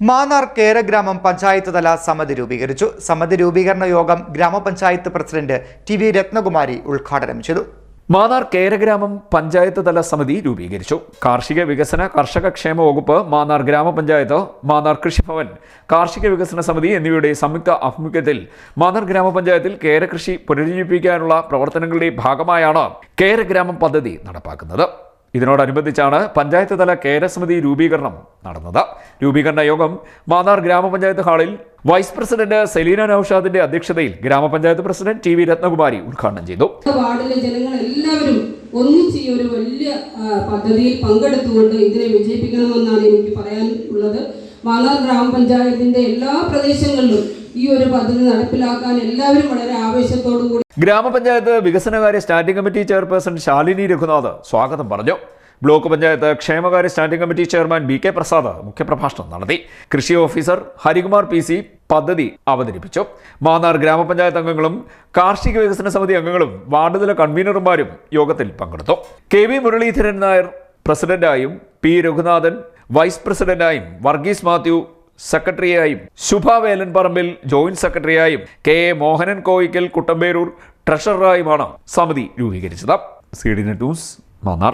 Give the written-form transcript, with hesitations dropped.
മാന്നാർ കേരഗ്രാമം പഞ്ചായത്ത് തല സമിതി രൂപീകരിച്ചു. സമിതി രൂപീകരണ യോഗം ഗ്രാമപഞ്ചായത്ത് പ്രസിഡന്റ് ടി.വി. രത്നകുമാരി ഉദ്ഘാടനം ചെയ്തു. മാന്നാർ കേരഗ്രാമം പഞ്ചായത്ത് തല സമിതി രൂപീകരിച്ചു. കാർഷിക വികസന കർഷക ക്ഷേമ വകുപ്പ്, മാന്നാർ ഗ്രാമപഞ്ചായത്ത്, മാന്നാർ കൃഷിഭവൻ, കാർഷിക വികസന സമിതി എന്നിവയുടെ സംയുക്ത ആഭിമുഖ്യത്തിൽ മാന്നാർ ഗ്രാമപഞ്ചായത്തിൽ കേരകൃഷി പുനരുജ്ജീവിപ്പിക്കാനുള്ള പ്രവർത്തനങ്ങളുടെ ഭാഗമായാണ് കേരഗ്രാമം പദ്ധതി നടപ്പാക്കുന്നത്. ഇതിനോടനുബന്ധിച്ചാണ് പഞ്ചായത്ത് തല കേരസമിതി രൂപീകരണം നടന്നത്. രൂപീകരണ യോഗം മാന്നാർ ഗ്രാമപഞ്ചായത്ത് ഹാളിൽ വൈസ് പ്രസിഡന്റ് സെലീന നൌഷാദിന്റെ അധ്യക്ഷതയിൽ ഗ്രാമപഞ്ചായത്ത് പ്രസിഡന്റ് ടി.വി. രത്നകുമാരി ഉദ്ഘാടനം ചെയ്തു. വാർഡിലെ ജനങ്ങൾ എല്ലാവരും ഒന്നിച്ച് ഈ ഒരു വലിയ പദ്ധതിയിൽ പങ്കെടുത്തുകൊണ്ട് ഇതിനെ വിജയിപ്പിക്കണമെന്നാണ് എനിക്ക് പറയാനുള്ളത്. മാന്നാർ ഗ്രാമപഞ്ചായത്തിന്റെ എല്ലാ പ്രദേശങ്ങളിലും ഈ ഒരു പദ്ധതി നടപ്പിലാക്കാൻ എല്ലാവരും വളരെ ആവേശത്തോടു കൂടി. ഗ്രാമപഞ്ചായത്ത് വികസനകാര്യ standing committee chairperson Shalini Raghunath സ്വാഗതം പറഞ്ഞു. ബ്ലോക്ക് പഞ്ചായത്ത് ക്ഷേമകാര്യ standing committee chairman B K. Prasad മുഖ്യപ്രഭാഷണം നടത്തി. കൃഷി ഓഫീസർ ഹരികുമാർ പി.സി. പദ്ധതി അവതരിപ്പിച്ചു. മാന്നാർ ഗ്രാമപഞ്ചായത്ത് അംഗങ്ങളും കാർഷിക വികസന സമിതി അംഗങ്ങളും വാർഡുതല കൺവീനർമാരും യോഗത്തിൽ പങ്കെടുത്തു. കെ.വി. മുരളീധരൻ നായർ പ്രസിഡന്റായും, പി. രഘുനാഥൻ വൈസ് പ്രസിഡന്റായും, വർഗീസ് മാത്യു സെക്രട്ടറിയായും, ശുഭ വേലൻപറമ്പിൽ ജോയിന്റ് സെക്രട്ടറിയായും, കെ.എ. മോഹനൻ കോയിക്കൽ കുട്ടമ്പേരൂർ ട്രഷററായുമാണ് സമിതി രൂപീകരിച്ചത്. CDNet news, Mannar.